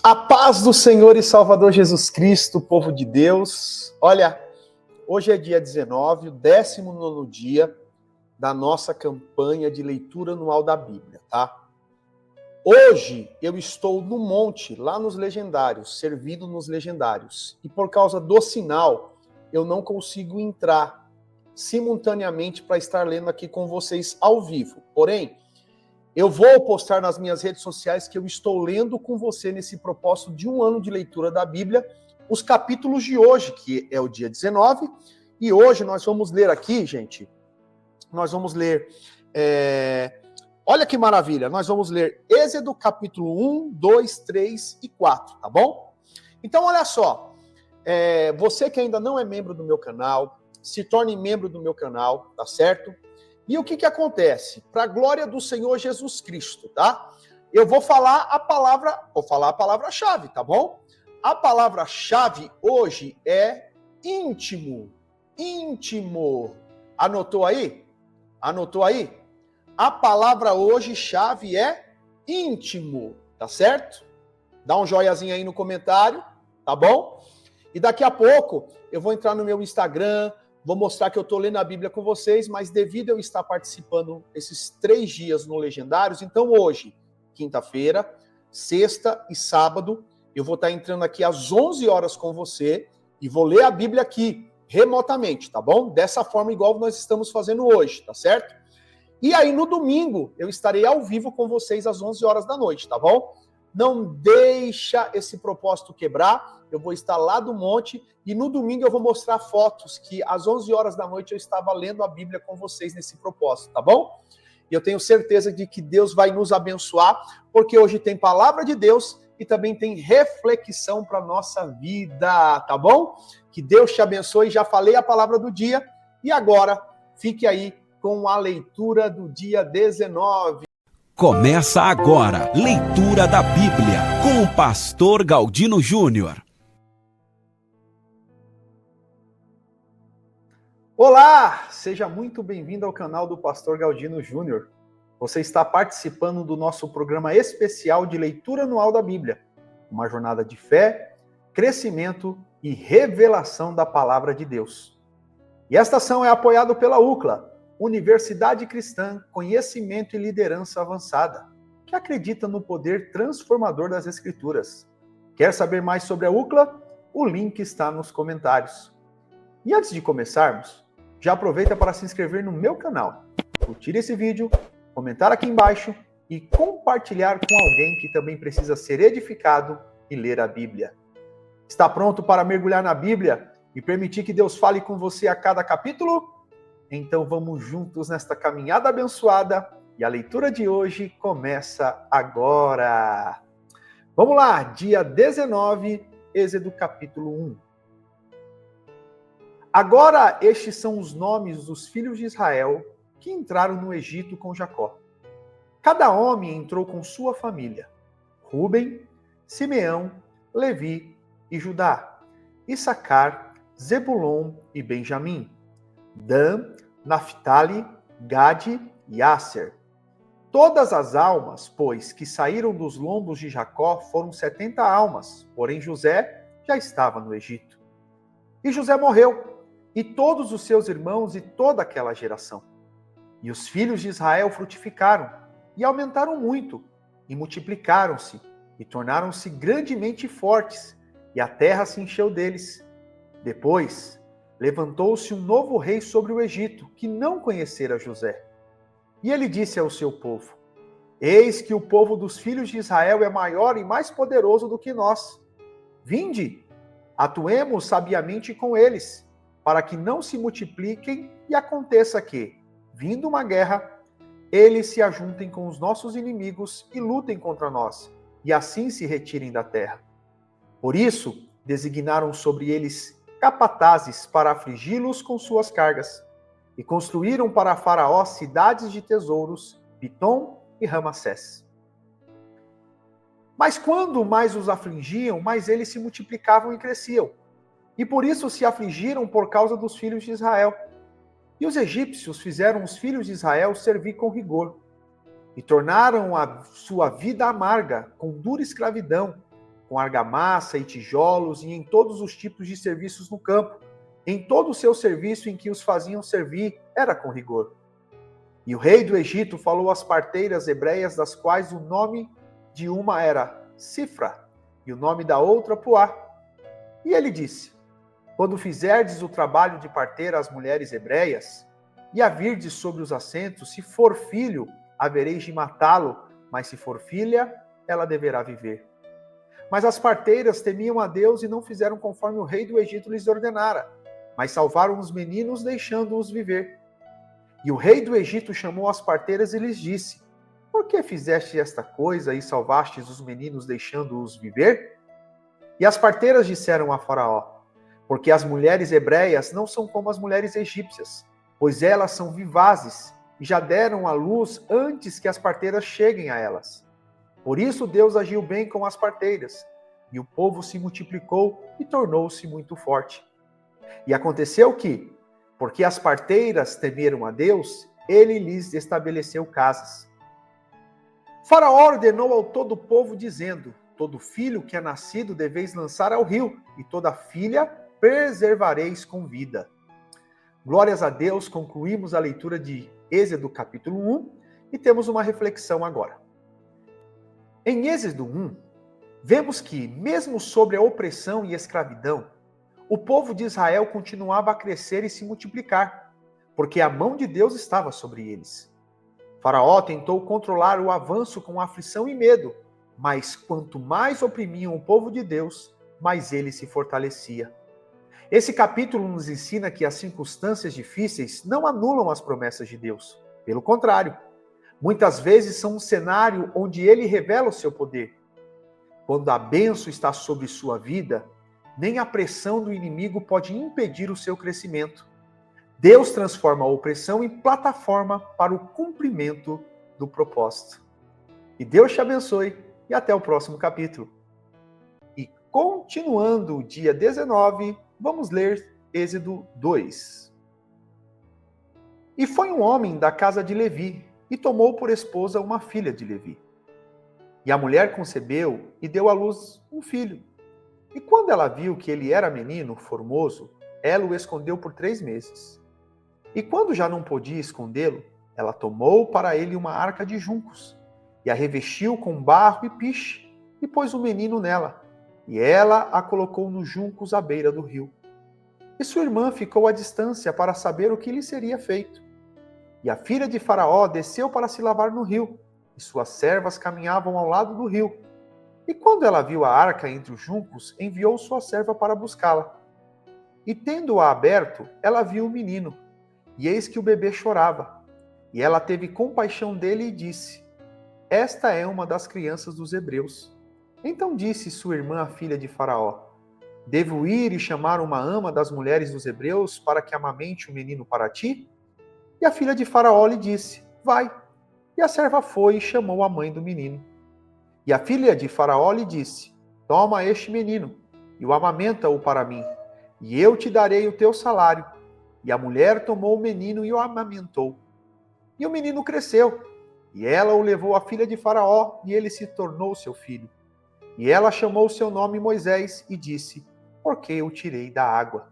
A paz do Senhor e Salvador Jesus Cristo, povo de Deus. Olha, hoje é dia 19, o 19º dia da nossa campanha de leitura anual da Bíblia, tá? Hoje eu estou no monte, lá nos Legendários, servindo nos Legendários. E por causa do sinal, eu não consigo entrar simultaneamente para estar lendo aqui com vocês ao vivo. Porém, eu vou postar nas minhas redes sociais que eu estou lendo com você nesse propósito de um ano de leitura da Bíblia, os capítulos de hoje, que é o dia 19, e hoje nós vamos ler aqui, gente, nós vamos ler, olha que maravilha, nós vamos ler Êxodo capítulo 1, 2, 3 e 4, tá bom? Então olha só, você que ainda não é membro do meu canal, se torne membro do meu canal, tá certo? E o que acontece? Para a glória do Senhor Jesus Cristo, tá? Eu vou falar a palavra-chave, tá bom? A palavra-chave hoje é íntimo. Íntimo. Anotou aí? Anotou aí? A palavra hoje-chave é íntimo, tá certo? Dá um joiazinho aí no comentário, tá bom? E daqui a pouco eu vou entrar no meu Instagram, vou mostrar que eu estou lendo a Bíblia com vocês, mas devido a eu estar participando esses 3 dias no Legendários, então hoje, quinta-feira, sexta e sábado, eu vou estar entrando aqui às 11 horas com você e vou ler a Bíblia aqui, remotamente, tá bom? Dessa forma, igual nós estamos fazendo hoje, tá certo? E aí, no domingo, eu estarei ao vivo com vocês às 11 horas da noite, tá bom? Não deixa esse propósito quebrar, eu vou estar lá do monte e no domingo eu vou mostrar fotos que às 11 horas da noite eu estava lendo a Bíblia com vocês nesse propósito, tá bom? E eu tenho certeza de que Deus vai nos abençoar, porque hoje tem palavra de Deus e também tem reflexão para nossa vida, tá bom? Que Deus te abençoe, já falei a palavra do dia e agora fique aí com a leitura do dia 19. Começa agora, leitura da Bíblia, com o pastor Galdino Júnior. Olá, seja muito bem-vindo ao canal do pastor Galdino Júnior. Você está participando do nosso programa especial de leitura anual da Bíblia, uma jornada de fé, crescimento e revelação da palavra de Deus. E esta ação é apoiada pela UCLA, Universidade Cristã, Conhecimento e Liderança Avançada, que acredita no poder transformador das Escrituras. Quer saber mais sobre a UCLA? O link está nos comentários. E antes de começarmos, já aproveita para se inscrever no meu canal, curtir esse vídeo, comentar aqui embaixo e compartilhar com alguém que também precisa ser edificado e ler a Bíblia. Está pronto para mergulhar na Bíblia e permitir que Deus fale com você a cada capítulo? Então vamos juntos nesta caminhada abençoada e a leitura de hoje começa agora. Vamos lá, dia 19, Êxodo capítulo 1. Agora estes são os nomes dos filhos de Israel que entraram no Egito com Jacó. Cada homem entrou com sua família: Ruben, Simeão, Levi e Judá, Issacar, Zebulon e Benjamim, Dan, Naftali, Gade e Asser. Todas as almas, pois, que saíram dos lombos de Jacó foram 70 almas, porém José já estava no Egito. E José morreu, e todos os seus irmãos e toda aquela geração. E os filhos de Israel frutificaram, e aumentaram muito, e multiplicaram-se, e tornaram-se grandemente fortes, e a terra se encheu deles. Depois, levantou-se um novo rei sobre o Egito, que não conhecera José. E ele disse ao seu povo: Eis que o povo dos filhos de Israel é maior e mais poderoso do que nós. Vinde, atuemos sabiamente com eles, para que não se multipliquem e aconteça que, vindo uma guerra, eles se ajuntem com os nossos inimigos e lutem contra nós, e assim se retirem da terra. Por isso, designaram sobre eles capatazes para afligi-los com suas cargas, e construíram para Faraó cidades de tesouros, Pitom e Ramassés. Mas quando mais os afligiam, mais eles se multiplicavam e cresciam, e por isso se afligiram por causa dos filhos de Israel. E os egípcios fizeram os filhos de Israel servir com rigor, e tornaram a sua vida amarga, com dura escravidão, com argamassa e tijolos e em todos os tipos de serviços no campo. Em todo o seu serviço em que os faziam servir, era com rigor. E o rei do Egito falou às parteiras hebreias, das quais o nome de uma era Cifra e o nome da outra Puá. E ele disse: quando fizerdes o trabalho de parteira às mulheres hebreias, e a virdes sobre os assentos, se for filho, havereis de matá-lo, mas se for filha, ela deverá viver. Mas as parteiras temiam a Deus e não fizeram conforme o rei do Egito lhes ordenara, mas salvaram os meninos, deixando-os viver. E o rei do Egito chamou as parteiras e lhes disse: por que fizeste esta coisa e salvastes os meninos, deixando-os viver? E as parteiras disseram a Faraó: porque as mulheres hebreias não são como as mulheres egípcias, pois elas são vivazes e já deram à luz antes que as parteiras cheguem a elas. Por isso Deus agiu bem com as parteiras, e o povo se multiplicou e tornou-se muito forte. E aconteceu que, porque as parteiras temeram a Deus, ele lhes estabeleceu casas. Faraó ordenou ao todo o povo, dizendo: todo filho que é nascido deveis lançar ao rio, e toda filha preservareis com vida. Glórias a Deus, concluímos a leitura de Êxodo capítulo 1 e temos uma reflexão agora. Em Êxodo 1, vemos que, mesmo sobre a opressão e escravidão, o povo de Israel continuava a crescer e se multiplicar, porque a mão de Deus estava sobre eles. Faraó tentou controlar o avanço com aflição e medo, mas quanto mais oprimiam o povo de Deus, mais ele se fortalecia. Esse capítulo nos ensina que as circunstâncias difíceis não anulam as promessas de Deus. Pelo contrário, muitas vezes são um cenário onde ele revela o seu poder. Quando a bênção está sobre sua vida, nem a pressão do inimigo pode impedir o seu crescimento. Deus transforma a opressão em plataforma para o cumprimento do propósito. E Deus te abençoe e até o próximo capítulo. E continuando o dia 19, vamos ler Êxodo 2. E foi um homem da casa de Levi, e tomou por esposa uma filha de Levi. E a mulher concebeu e deu à luz um filho. E quando ela viu que ele era menino, formoso, ela o escondeu por 3 meses. E quando já não podia escondê-lo, ela tomou para ele uma arca de juncos, e a revestiu com barro e piche, e pôs o menino nela, e ela a colocou nos juncos à beira do rio. E sua irmã ficou à distância para saber o que lhe seria feito. E a filha de Faraó desceu para se lavar no rio, e suas servas caminhavam ao lado do rio. E quando ela viu a arca entre os juncos, enviou sua serva para buscá-la. E tendo-a aberto, ela viu o menino, e eis que o bebê chorava. E ela teve compaixão dele e disse: esta é uma das crianças dos hebreus. Então disse sua irmã, a filha de Faraó: devo ir e chamar uma ama das mulheres dos hebreus para que amamente o menino para ti? E a filha de Faraó lhe disse: vai. E a serva foi e chamou a mãe do menino. E a filha de Faraó lhe disse: toma este menino e o amamenta-o para mim, e eu te darei o teu salário. E a mulher tomou o menino e o amamentou. E o menino cresceu, e ela o levou à filha de Faraó, e ele se tornou seu filho. E ela chamou seu nome Moisés e disse: porque o tirei da água.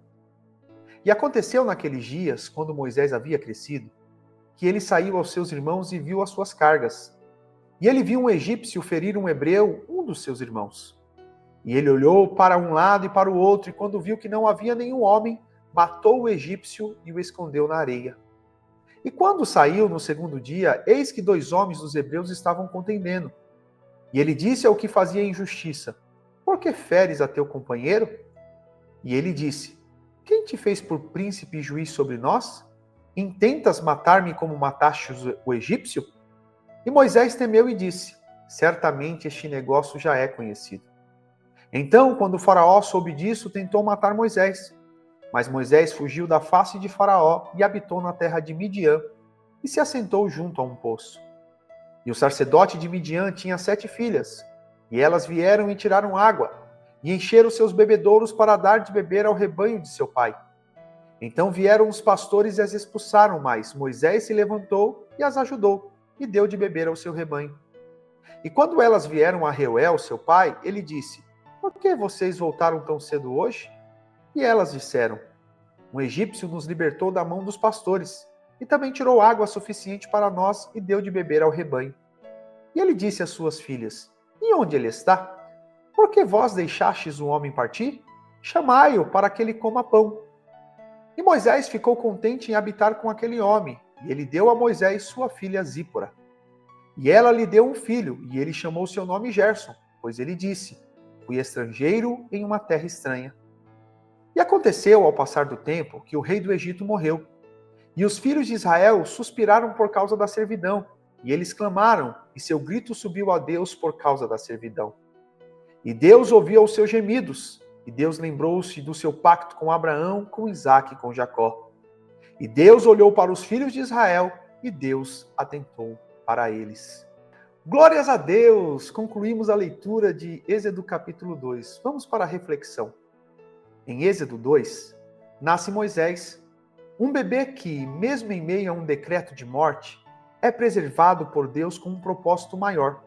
E aconteceu naqueles dias, quando Moisés havia crescido, que ele saiu aos seus irmãos e viu as suas cargas. E ele viu um egípcio ferir um hebreu, um dos seus irmãos. E ele olhou para um lado e para o outro, e quando viu que não havia nenhum homem, matou o egípcio e o escondeu na areia. E quando saiu no segundo dia, eis que 2 homens dos hebreus estavam contendendo. E ele disse ao que fazia injustiça: por que feres a teu companheiro? E ele disse: quem te fez por príncipe e juiz sobre nós? Intentas matar-me como mataste o egípcio? E Moisés temeu e disse: certamente este negócio já é conhecido. Então, quando o Faraó soube disso, tentou matar Moisés. Mas Moisés fugiu da face de Faraó e habitou na terra de Midian, e se assentou junto a um poço. E o sacerdote de Midian tinha 7 filhas, e elas vieram e tiraram água, e encheram seus bebedouros para dar de beber ao rebanho de seu pai. Então vieram os pastores e as expulsaram, mas Moisés se levantou e as ajudou, e deu de beber ao seu rebanho. E quando elas vieram a Reuel, seu pai, ele disse: por que vocês voltaram tão cedo hoje? E elas disseram: um egípcio nos libertou da mão dos pastores e também tirou água suficiente para nós e deu de beber ao rebanho. E ele disse às suas filhas: e onde ele está? Por que vós deixastes o homem partir? Chamai-o para que ele coma pão. E Moisés ficou contente em habitar com aquele homem, e ele deu a Moisés sua filha Zípora. E ela lhe deu um filho, e ele chamou seu nome Gerson, pois ele disse: fui estrangeiro em uma terra estranha. E aconteceu, ao passar do tempo, que o rei do Egito morreu. E os filhos de Israel suspiraram por causa da servidão, e eles clamaram, e seu grito subiu a Deus por causa da servidão. E Deus ouviu os seus gemidos, e Deus lembrou-se do seu pacto com Abraão, com Isaque e com Jacó. E Deus olhou para os filhos de Israel, e Deus atentou para eles. Glórias a Deus! Concluímos a leitura de Êxodo capítulo 2. Vamos para a reflexão. Em Êxodo 2, nasce Moisés, um bebê que, mesmo em meio a um decreto de morte, é preservado por Deus com um propósito maior.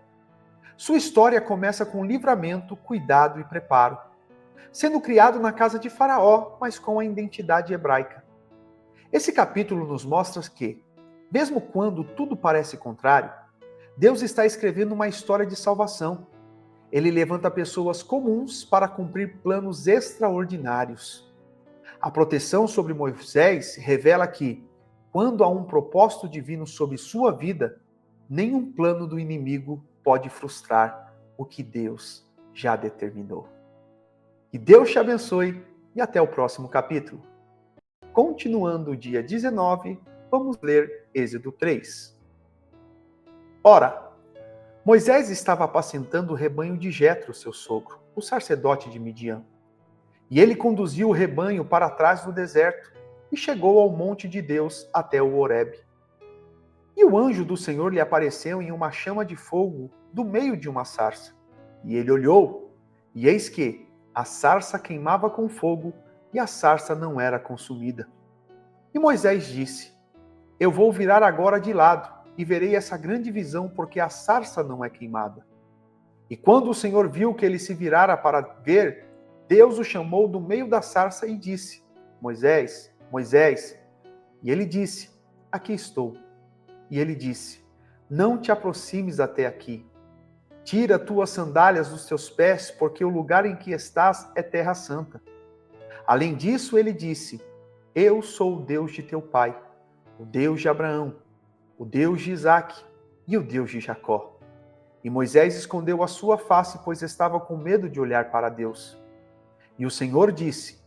Sua história começa com livramento, cuidado e preparo, sendo criado na casa de Faraó, mas com a identidade hebraica. Esse capítulo nos mostra que, mesmo quando tudo parece contrário, Deus está escrevendo uma história de salvação. Ele levanta pessoas comuns para cumprir planos extraordinários. A proteção sobre Moisés revela que, quando há um propósito divino sobre sua vida, nenhum plano do inimigo pode frustrar o que Deus já determinou. Que Deus te abençoe e até o próximo capítulo. Continuando o dia 19, vamos ler Êxodo 3. Ora, Moisés estava apacentando o rebanho de Jetro, seu sogro, o sacerdote de Midian. E ele conduziu o rebanho para trás do deserto e chegou ao monte de Deus até o Horebe. E o anjo do Senhor lhe apareceu em uma chama de fogo do meio de uma sarça. E ele olhou, e eis que a sarça queimava com fogo e a sarça não era consumida. E Moisés disse: eu vou virar agora de lado e verei essa grande visão, porque a sarça não é queimada. E quando o Senhor viu que ele se virara para ver, Deus o chamou do meio da sarça e disse: Moisés, Moisés. E ele disse: aqui estou. E ele disse: não te aproximes até aqui. Tira tuas sandálias dos teus pés, porque o lugar em que estás é terra santa. Além disso, ele disse: eu sou o Deus de teu pai, o Deus de Abraão, o Deus de Isaque e o Deus de Jacó. E Moisés escondeu a sua face, pois estava com medo de olhar para Deus. E o Senhor disse: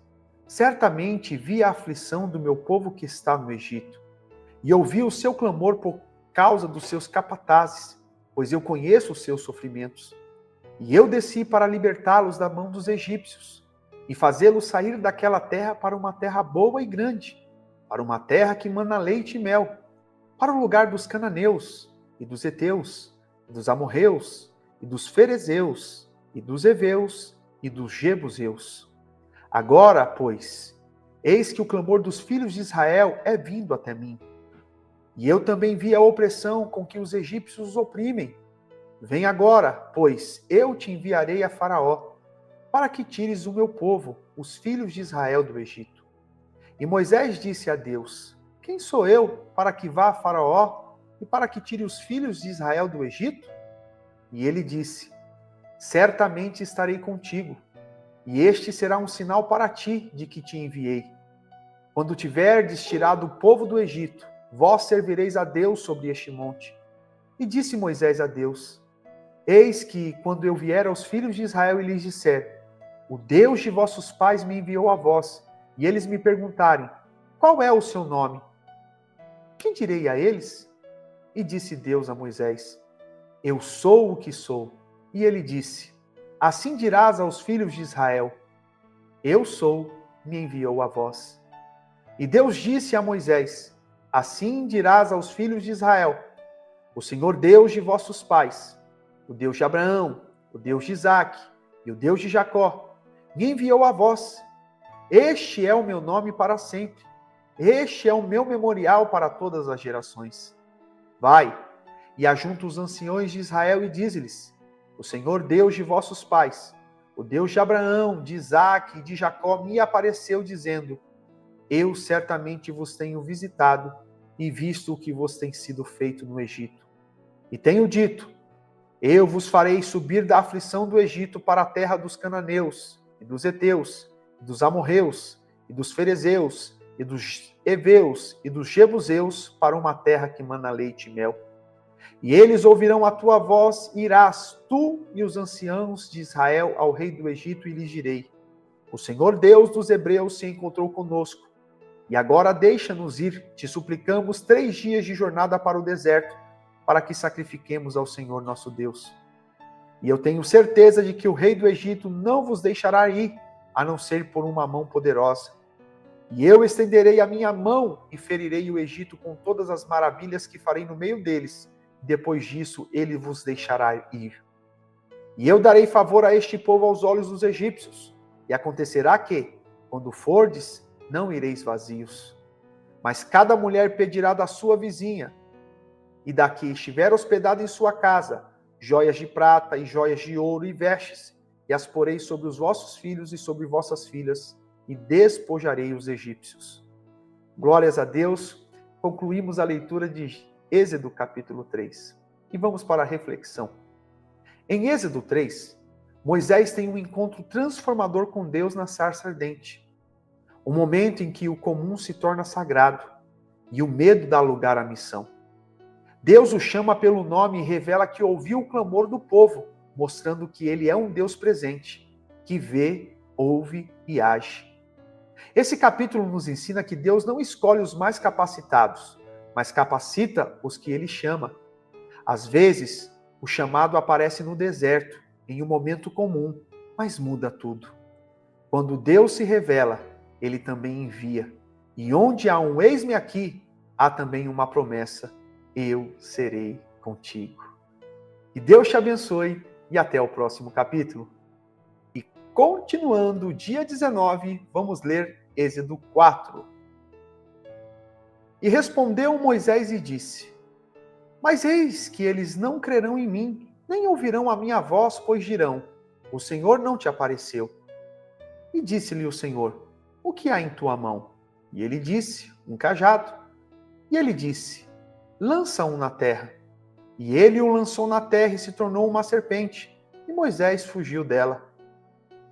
certamente vi a aflição do meu povo que está no Egito, e ouvi o seu clamor por causa dos seus capatazes, pois eu conheço os seus sofrimentos. E eu desci para libertá-los da mão dos egípcios, e fazê-los sair daquela terra para uma terra boa e grande, para uma terra que mana leite e mel, para o lugar dos cananeus, e dos heteus, e dos amorreus, e dos ferezeus, e dos heveus, e dos jebuseus. Agora, pois, eis que o clamor dos filhos de Israel é vindo até mim. E eu também vi a opressão com que os egípcios os oprimem. Vem agora, pois eu te enviarei a Faraó, para que tires o meu povo, os filhos de Israel, do Egito. E Moisés disse a Deus: quem sou eu para que vá a Faraó e para que tire os filhos de Israel do Egito? E ele disse: certamente estarei contigo, e este será um sinal para ti de que te enviei. Quando tiverdes tirado o povo do Egito, vós servireis a Deus sobre este monte. E disse Moisés a Deus: eis que, quando eu vier aos filhos de Israel e lhes disser: o Deus de vossos pais me enviou a vós, e eles me perguntarem: qual é o seu nome? Que direi a eles? E disse Deus a Moisés: eu sou o que sou. E ele disse: assim dirás aos filhos de Israel: eu sou, me enviou a vós. E Deus disse a Moisés: assim dirás aos filhos de Israel: o Senhor Deus de vossos pais, o Deus de Abraão, o Deus de Isaque e o Deus de Jacó, me enviou a vós. Este é o meu nome para sempre. Este é o meu memorial para todas as gerações. Vai, e ajunta os anciões de Israel e dize-lhes: o Senhor Deus de vossos pais, o Deus de Abraão, de Isaque e de Jacó, me apareceu dizendo: eu certamente vos tenho visitado e visto o que vos tem sido feito no Egito. E tenho dito: eu vos farei subir da aflição do Egito para a terra dos cananeus, e dos heteus, e dos amorreus, e dos ferezeus, e dos heveus, e dos jebuseus, para uma terra que mana leite e mel. E eles ouvirão a tua voz, e irás, tu e os anciãos de Israel, ao rei do Egito, e lhes direi: o Senhor Deus dos hebreus se encontrou conosco. E agora deixa-nos ir, te suplicamos, 3 dias de jornada para o deserto, para que sacrifiquemos ao Senhor nosso Deus. E eu tenho certeza de que o rei do Egito não vos deixará ir, a não ser por uma mão poderosa. E eu estenderei a minha mão e ferirei o Egito com todas as maravilhas que farei no meio deles. Depois disso, ele vos deixará ir. E eu darei favor a este povo aos olhos dos egípcios. E acontecerá que, quando fordes, não ireis vazios. Mas cada mulher pedirá da sua vizinha, e da que estiver hospedada em sua casa, joias de prata e joias de ouro e vestes, e as porei sobre os vossos filhos e sobre vossas filhas, e despojarei os egípcios. Glórias a Deus. Concluímos a leitura de Êxodo capítulo 3. E vamos para a reflexão. Em Êxodo 3, Moisés tem um encontro transformador com Deus na sarça ardente. O momento em que o comum se torna sagrado e o medo dá lugar à missão. Deus o chama pelo nome e revela que ouviu o clamor do povo, mostrando que ele é um Deus presente, que vê, ouve e age. Esse capítulo nos ensina que Deus não escolhe os mais capacitados, mas capacita os que ele chama. Às vezes, o chamado aparece no deserto, em um momento comum, mas muda tudo. Quando Deus se revela, ele também envia. E onde há um eis-me aqui, há também uma promessa: eu serei contigo. Que Deus te abençoe e até o próximo capítulo. E continuando o dia 19, vamos ler Êxodo 4. E respondeu Moisés e disse: mas eis que eles não crerão em mim, nem ouvirão a minha voz, pois dirão: o Senhor não te apareceu. E disse-lhe o Senhor: o que há em tua mão? E ele disse: um cajado. E ele disse: lança-o na terra. E ele o lançou na terra e se tornou uma serpente. E Moisés fugiu dela.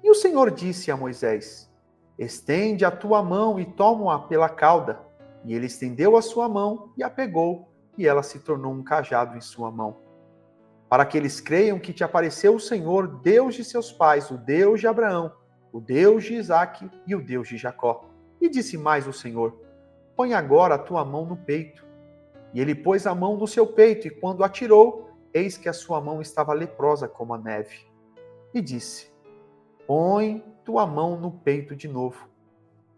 E o Senhor disse a Moisés: estende a tua mão e toma-a pela cauda. E ele estendeu a sua mão e a pegou, e ela se tornou um cajado em sua mão. Para que eles creiam que te apareceu o Senhor, Deus de seus pais, o Deus de Abraão, o Deus de Isaque e o Deus de Jacó. E disse mais o Senhor: põe agora a tua mão no peito. E ele pôs a mão no seu peito, e quando atirou, eis que a sua mão estava leprosa como a neve. E disse: põe tua mão no peito de novo.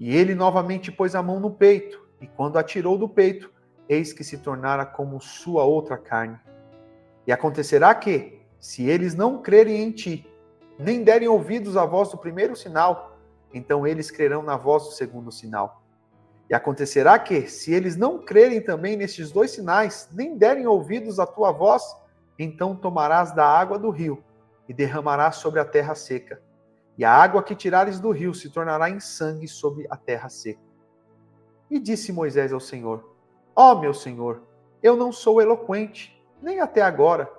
E ele novamente pôs a mão no peito, e quando atirou do peito, eis que se tornara como sua outra carne. E acontecerá que, se eles não crerem em ti, nem derem ouvidos à voz do primeiro sinal, então eles crerão na voz do segundo sinal. E acontecerá que, se eles não crerem também nestes 2 sinais, nem derem ouvidos à tua voz, então tomarás da água do rio e derramarás sobre a terra seca. E a água que tirares do rio se tornará em sangue sobre a terra seca. E disse Moisés ao Senhor: ó meu Senhor, eu não sou eloquente, nem até agora,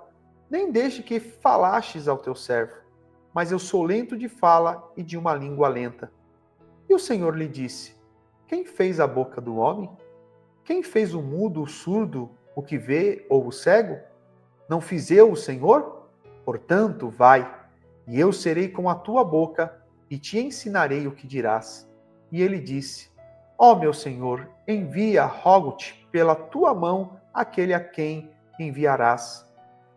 nem desde que falastes ao teu servo, mas eu sou lento de fala e de uma língua lenta. E o Senhor lhe disse: quem fez a boca do homem? Quem fez o mudo, o surdo, o que vê ou o cego? Não fiz eu o Senhor? Portanto, vai, e eu serei com a tua boca e te ensinarei o que dirás. E ele disse: ó meu Senhor, envia, rogo-te, pela tua mão, aquele a quem enviarás.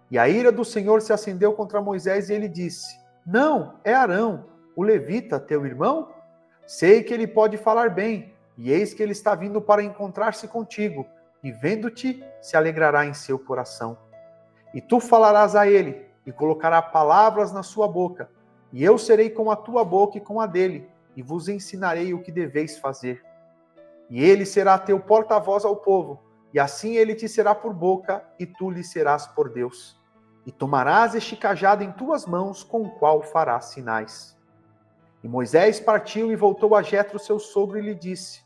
E a ira do Senhor se acendeu contra Moisés e ele disse: não, é Arão, o levita, teu irmão? Sei que ele pode falar bem, e eis que ele está vindo para encontrar-se contigo, e vendo-te, se alegrará em seu coração. E tu falarás a ele, e colocará palavras na sua boca, e eu serei com a tua boca e com a dele, e vos ensinarei o que deveis fazer. E ele será teu porta-voz ao povo, e assim ele te será por boca, e tu lhe serás por Deus. e tomarás este cajado em tuas mãos, com o qual farás sinais. E Moisés partiu e voltou a Jetro, seu sogro, e lhe disse: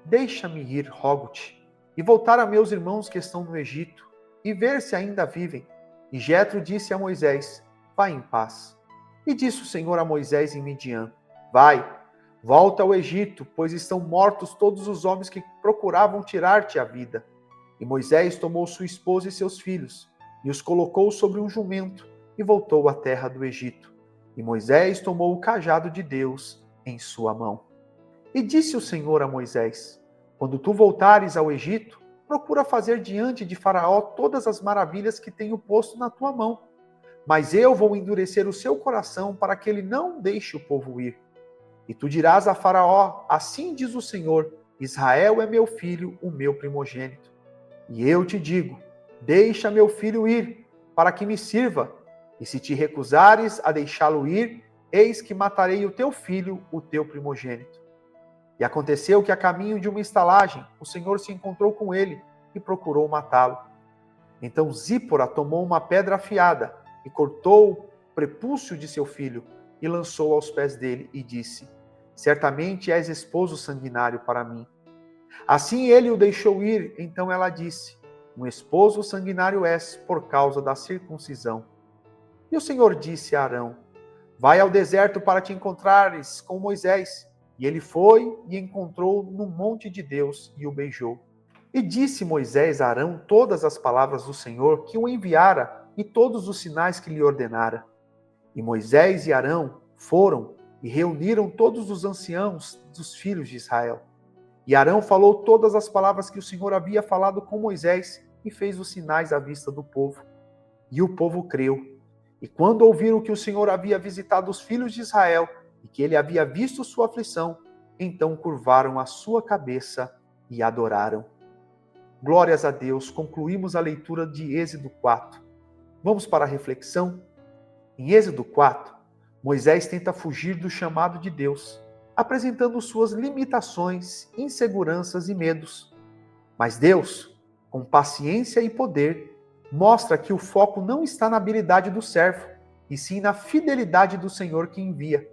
Deixa-me ir, rogo-te, e voltar a meus irmãos que estão no Egito, e ver se ainda vivem. E Jetro disse a Moisés: Vai em paz. E disse o Senhor a Moisés em Midian: Vai, volta ao Egito, pois estão mortos todos os homens que procuravam tirar-te a vida. E Moisés tomou sua esposa e seus filhos, e os colocou sobre um jumento, e voltou à terra do Egito. E Moisés tomou o cajado de Deus em sua mão. E disse o Senhor a Moisés: Quando tu voltares ao Egito, procura fazer diante de Faraó todas as maravilhas que tenho posto na tua mão. Mas eu vou endurecer o seu coração para que ele não deixe o povo ir. E tu dirás a Faraó: Assim diz o Senhor: Israel é meu filho, o meu primogênito. E eu te digo: Deixa meu filho ir, para que me sirva. E se te recusares a deixá-lo ir, eis que matarei o teu filho, o teu primogênito. E aconteceu que, a caminho de uma estalagem, o Senhor se encontrou com ele e procurou matá-lo. Então Zípora tomou uma pedra afiada e cortou o prepúcio de seu filho e lançou aos pés dele e disse: Certamente és esposo sanguinário para mim. Assim ele o deixou ir. Então ela disse: Um esposo sanguinário és por causa da circuncisão. E o Senhor disse a Arão: Vai ao deserto para te encontrares com Moisés. E ele foi e encontrou no monte de Deus e o beijou. E disse Moisés a Arão todas as palavras do Senhor que o enviara e todos os sinais que lhe ordenara. E Moisés e Arão foram e reuniram todos os anciãos dos filhos de Israel. E Arão falou todas as palavras que o Senhor havia falado com Moisés e fez os sinais à vista do povo. E o povo creu. E quando ouviram que o Senhor havia visitado os filhos de Israel e que ele havia visto sua aflição, então curvaram a sua cabeça e adoraram. Glórias a Deus, concluímos a leitura de Êxodo 4. Vamos para a reflexão? Em Êxodo 4, Moisés tenta fugir do chamado de Deus, apresentando suas limitações, inseguranças e medos. Mas Deus, com paciência e poder, mostra que o foco não está na habilidade do servo, e sim na fidelidade do Senhor que envia.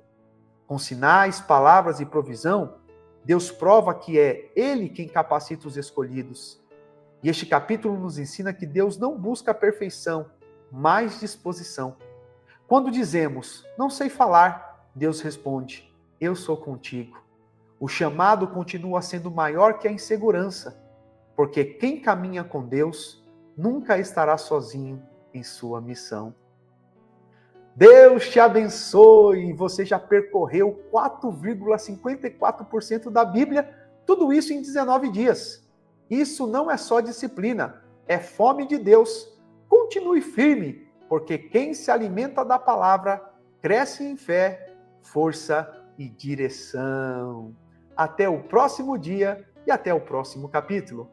Com sinais, palavras e provisão, Deus prova que é Ele quem capacita os escolhidos. E este capítulo nos ensina que Deus não busca a perfeição, mas disposição. Quando dizemos, não sei falar, Deus responde, eu sou contigo. O chamado continua sendo maior que a insegurança, porque quem caminha com Deus nunca estará sozinho em sua missão. Deus te abençoe! Você já percorreu 4,54% da Bíblia, tudo isso em 19 dias. Isso não é só disciplina, é fome de Deus. Continue firme, porque quem se alimenta da palavra cresce em fé, força e direção. Até o próximo dia e até o próximo capítulo.